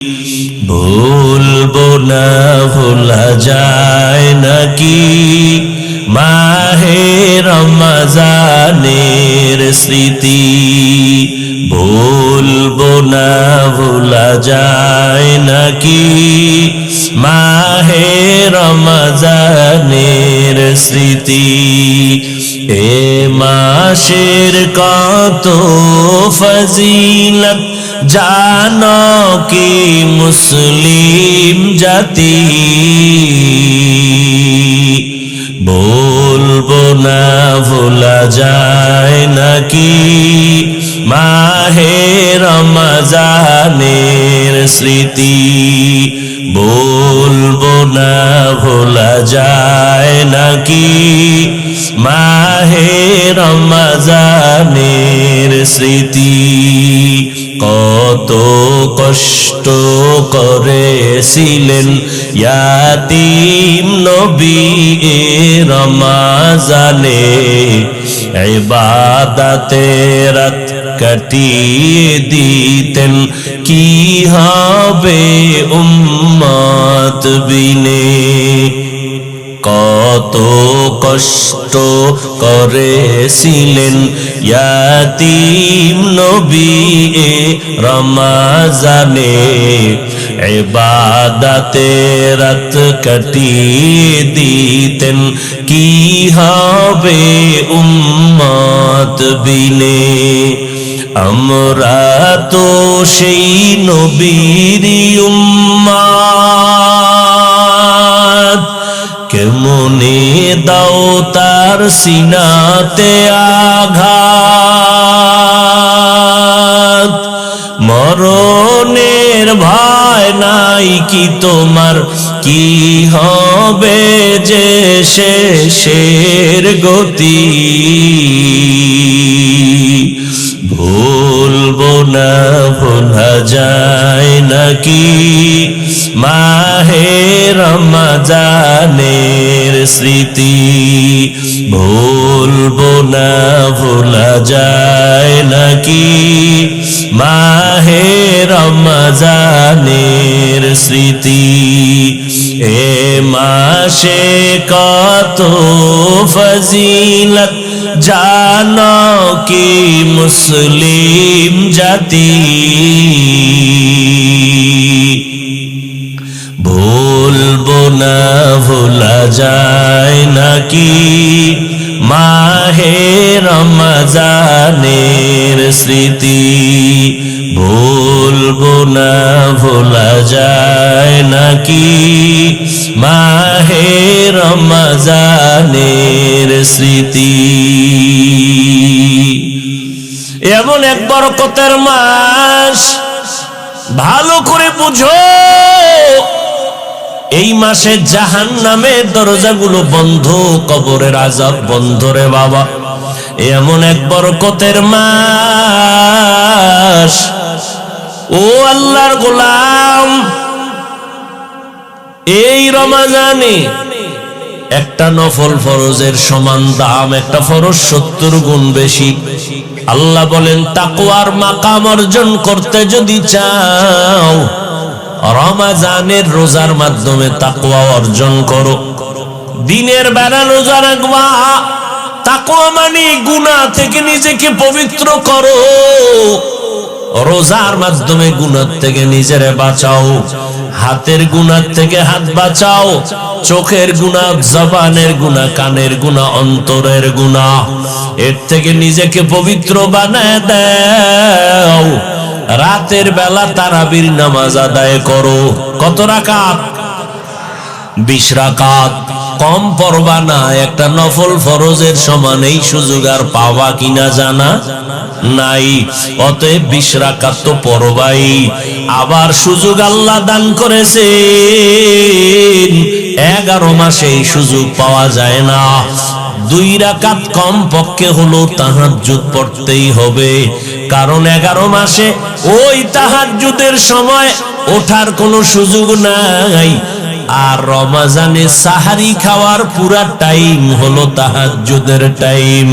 ভুলবো না ভোলা যায় নাকি মাহে রমজানের স্মৃতি। ভুলবো না ভোলা যায় নাকি মাহে রমজানের স্মৃতি। এ মাসের কত ফজিলত জানো কি মুসলিম জাতি। বলবো না ভোলা যায় নাকি মাহে রমজানের স্মৃতি। বলবো না ভোলা যায় নাকি মাহে রমজানের স্মৃতি। কত কষ্ট করেছিলেন ইয়াতীম নবী এ রমজানে, ইবাদতে রাত কাটিয়ে দিতেন কি হবে উম্মত বিনে। কত কষ্ট করেছিলেন ইয়াতীম নবী এ রমজানে, ইবাদতে রাত কাটিয়ে দিতেন কি হবে উম্মত বিনে। আমরা তো সেই নবীর উম্মত, কেমনে দাও তার সিনাতে আঘাত। মরণের ভয় নাই কি তোমার, কি হবে যে শেষের গতি। ভুলবো না ভোলা যায় নাকি মাহে রমজানের স্মৃতি। ভুলবো না ভোলা যায় নাকি মাহে রমজানের স্মৃতি। এ মাসে কত ফজিলত জানো কি মুসলিম জাতি। ভুলবো না ভোলা যায় নাকি মাহে রমজানের স্মৃতি। ভুলবো না ভোলা যায় নাকি মাহে রমজানের স্মৃতি। এমন এক বরকতের মাস, ভালো করে বুঝো। এই মাসে জাহান্নামের দরজাগুলো বন্ধ, কবরের আযাব বন্ধ রে বাবা। এমন এক বরকতের মাস। ও আল্লাহর গোলাম, এই রমজানে একটা নফল ফরজের সমান দাম, একটা ফরজ 70 গুণ বেশি। আল্লাহ বলেন তাকওয়ার মাকাম অর্জন করতে যদি চাও রমজানের রোজার মাধ্যমে তাকওয়া অর্জন করো। দিনের বেলা রোজা রাখবা, তাকওয়া মানে গুনাহ থেকে নিজেকে পবিত্র করো। রোজার মাধ্যমে গুনাহ থেকে নিজেরে বাঁচাও। হাতের গুনাহ থেকে হাত বাঁচাও, চোখের গুনাহ, জবানের গুনাহ, কানের গুনাহ, অন্তরের গুনাহ, এর থেকে নিজেকে পবিত্র বানায় দাও। রাতের বেলা তারাবির নামাজ আদায় করো। কত রাকাত? 20 রাকাত। কম পড়বা না, একটা নফল ফরজের সমান এই সুযোগ আর পাওয়া কিনা জানা নাই। অতএব 20 রাকাত তো পড়বাই। আবার সুযোগ আল্লাহ দান করেছেন 11 মাসে এই সুযোগ পাওয়া যায় না। 2 রাকাত কম পক্ষে হলো তাহাজ্জুদ পড়তেই হবে, কারণ 11 মাসে ওই তাহাজ্জুদের সময় ওঠার কোনো সুযোগ নাই। আর রমজানে সাহারি খাওয়ার পুরা টাইম হলো তাহাজ্জুদের টাইম।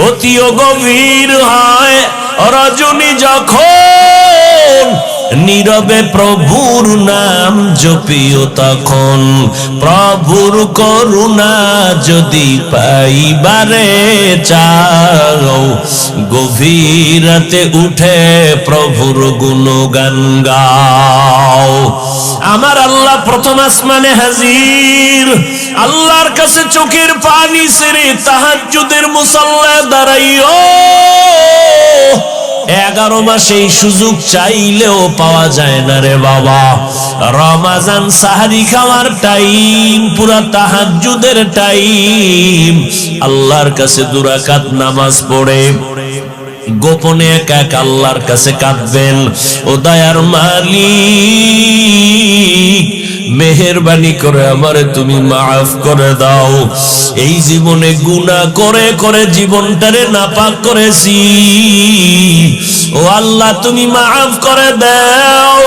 অতি গভীর হয় রজনী যখন নীরবে প্রভুর নাম জপিও তখন, প্রভুর করুণা যদি পাইবারে চাও, গভীর রাতে উঠে প্রভুর গুণগান গাও। আমার আল্লাহ প্রথম আসমানে হাজির, আল্লাহর কাছে চোখের পানি ছেড়ে তাহাজ্জুদের মুসাল্লায় দাঁড়াইও। 11 মাসে এই সুযোগ চাইলেও পাওয়া যায় না রে বাবা। রমাজান সাহারি খাওয়ার টাইম, পুরা তাহাজ্জুদের টাইম, আল্লাহর কাছে 2 রাকাত নামাজ পড়ে গোপনে একা একা আল্লাহর কাছে কাঁদবেন, ও দয়ার মালিক মেহেরবানি করে আমারে তুমি মাফ করে দাও। এই জীবনে গুনাহ করে করে জীবনটারে নাপাক করেছি, ও আল্লাহ তুমি মাফ করে দাও।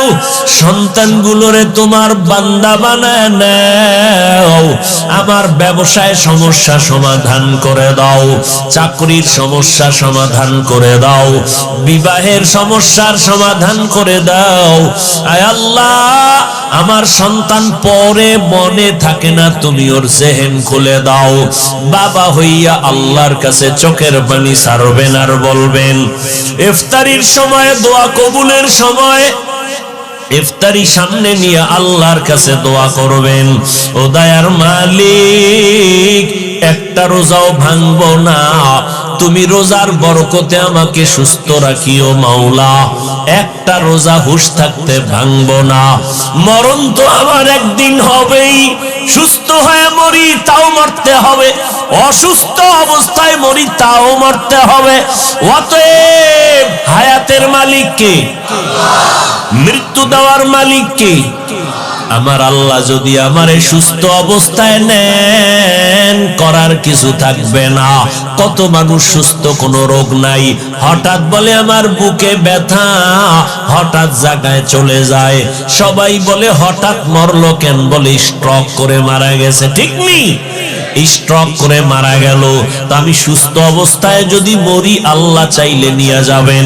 সন্তানগুলোরে তোমার বান্দা বানায় নাও। আমার ব্যবসায় সমস্যা সমাধান করে দাও, চাকরির সমস্যা সমাধান করে দাও, বিবাহের সমস্যার সমাধান করে দাও। আয় আল্লাহ, আমার সন্তান পরে মনে থাকে না, তুমি ওর জেহেন খুলে দাও। বাবা হইয়া আল্লাহর কাছে চোখের পানি ছাড়বেন আর বলবেন, ইফতারির সময় দোয়া কবুলের সময় ইফতারি সামনে নিয়ে আল্লাহর কাছে দোয়া করবেন, ও দয়ার মালিক একটা রোজাও ভাঙবো না, তুমি রোজার বরকতে আমাকে সুস্থ রাখিও মাওলা। একটা রোজা হুঁশ থাকতে ভাঙবো না। মরণ তো আমার একদিন হবেই, সুস্থ হয়ে মরি তাও মরতে হবে, অসুস্থ অবস্থায় মরি তাও মরতে হবে। অতএব হায়াতের মালিক কে? মৃত্যু দেওয়ার মালিক কে? আমার আল্লাহ যদি আমারে সুস্থ অবস্থায় নেন, করার কিছু থাকবে না। কত মানুষ সুস্থ, কোনো রোগ নাই, হঠাৎ বলে আমার বুকে ব্যথা, হঠাৎ জায়গায় চলে যায়। সবাই বলে হঠাৎ মরলো কেন? বলে স্ট্রোক করে মারা গেছে। ঠিক নেই? স্ট্রোক করে মারা গেল। তা আমি সুস্থ অবস্থায় যদি মরি আল্লাহ চাইলে নিয়ে যাবেন,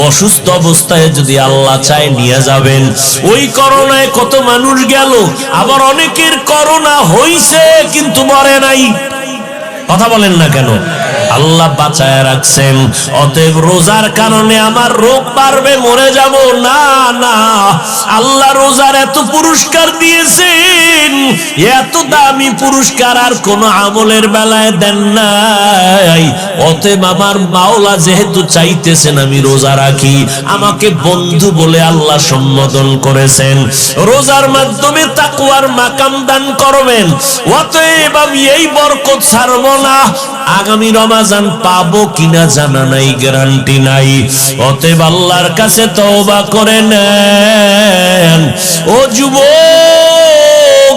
অসুস্থ অবস্থায় যদি আল্লাহ চায় নিয়ে যাবেন। ওই করোনায় কত মানুষ গেল, আবার অনেকের করোনা হইছে কিন্তু মরে নাই। কথা বলেন না কেন? আল্লাহ বাঁচায় রাখছেন। অতএব রোজার কারণে আমার রোগ পারবে, মরে যাব না, না। আল্লাহ রোজার এত পুরস্কার দিয়েছেন, এত দামি পুরস্কার আর কোন আমলের বেলায় দেন নাই। অতএব আমার মাওলা যেহেতু চাইতেছেন আমি রোজা রাখি, আমাকে বন্ধু বলে আল্লাহ সম্বোধন করেছেন, রোজার মাধ্যমে তাকওয়ার মাকাম দান করবেন। অতএব আমি এই বরকত ছাড়ব না। আগামী রমাজান পাবো কিনা জানা নাই, গ্যারান্টি নাই। অতএব আল্লাহর কাছে তওবা করে নেন। ও যুবক,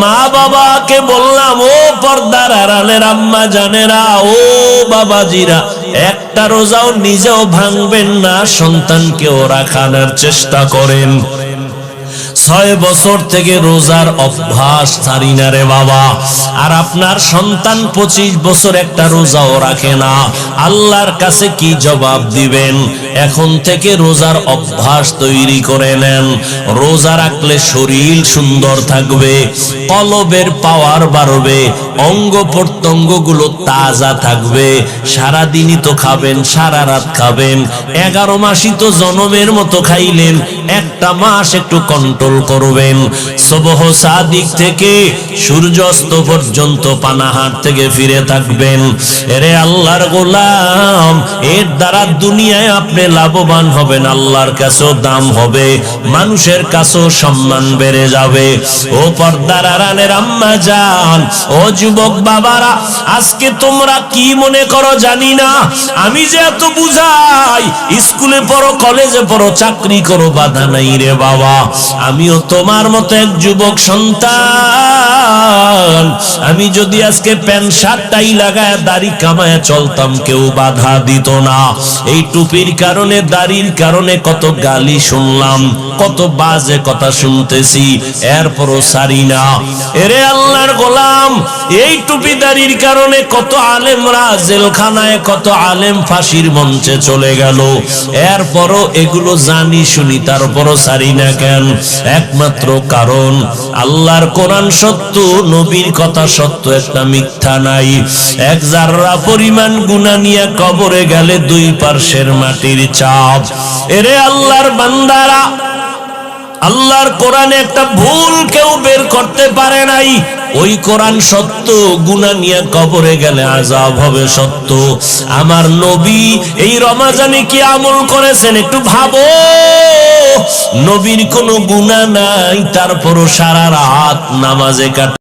মা বাবাকে বললাম, ও পর্দার আড়ালের আম্মা জানেরা, ও বাবাজিরা, একটা রোজাও নিজেও ভাঙবেন না, সন্তানকেও রাখানোর চেষ্টা করেন। 6 বছর থেকে রোজার অভ্যাস ছাড়ি না রে বাবা। আর আপনার সন্তান 25 বছর একটা রোজাও রাখে না, আল্লাহর কাছে কি জবাব দিবেন? এখন থেকে রোজার অভ্যাস তৈরি করে নেন। রোজা রাখলে শরীর সুন্দর থাকবে, কলবের পাওয়ার বাড়বে, অঙ্গ প্রত্যঙ্গ গুলো তাজা থাকবে। সারাদিনই তো খাবেন, সারা রাত খাবেন, 11 মাসই তো জনমের মতো খাইলেন, একটা মাস একটু কন্ট্রোল করবেন। সুবহ সাদিক থেকে সূর্যাস্ত পর্যন্ত পানাহার থেকে ফিরে থাকবেন। এরে আল্লাহর গোলাম, এর দ্বারা দুনিয়ায় আপনি লাভবান হবেন, আল্লাহর কাছেও দাম হবে, মানুষের কাছেও সম্মান বেড়ে যাবে। ও পর্দার আড়ালের আম্মা জান, ও যুবক বাবারা, আজকে তোমরা কি মনে করো জানি না, আমি যে এত বুঝাই, স্কুলে পড়ো, কলেজে পড়ো, চাকরি করো, বাধা নাই রে বাবা। আমিও তোমার মতো এক যুবক সন্তান। আমি যদি আজকে প্যান্ট শার্ট টাই লাগায় দাড়ি কামায় চলতাম, কেউ বাধা দিত না। এই টুপির কারণে, দাড়ির কারণে কত গালি শুনলাম, কত বাজে কথা শুনতেছি, এরপরও সারি না। এরে আল্লাহর গোলাম, এই টুপি দাড়ির কারণে কত আলেমরা জেলখানায়, কত আলেম ফাঁসির মঞ্চে চলে গেল, এরপরও এগুলো জানি শুনি তার তারপরও ছাড়ি না কেন? একমাত্র কারণ আল্লাহর কোরআন সত্য, নবীর কথা সত্য, একটা মিথ্যা নাই। এক জাররা পরিমাণ গুনাহ নিয়ে কবরে গেলে দুই পার্শ্বের মাটির চাপ। এরে আল্লাহর বান্দারা, আল্লাহর কোরআনে একটা ভুল কেউ বের করতে পারে নাই। ওই কোরআন সত্য, গুনাহ নিয়ে কবরে গেলে আযাব হবে সত্য। আমার নবী এই রমজানে কি আমল করেছেন একটু ভাবো। নবীর কোনো গুনাহ নাই, তারপরও সারা রাত নামাজে কাটে।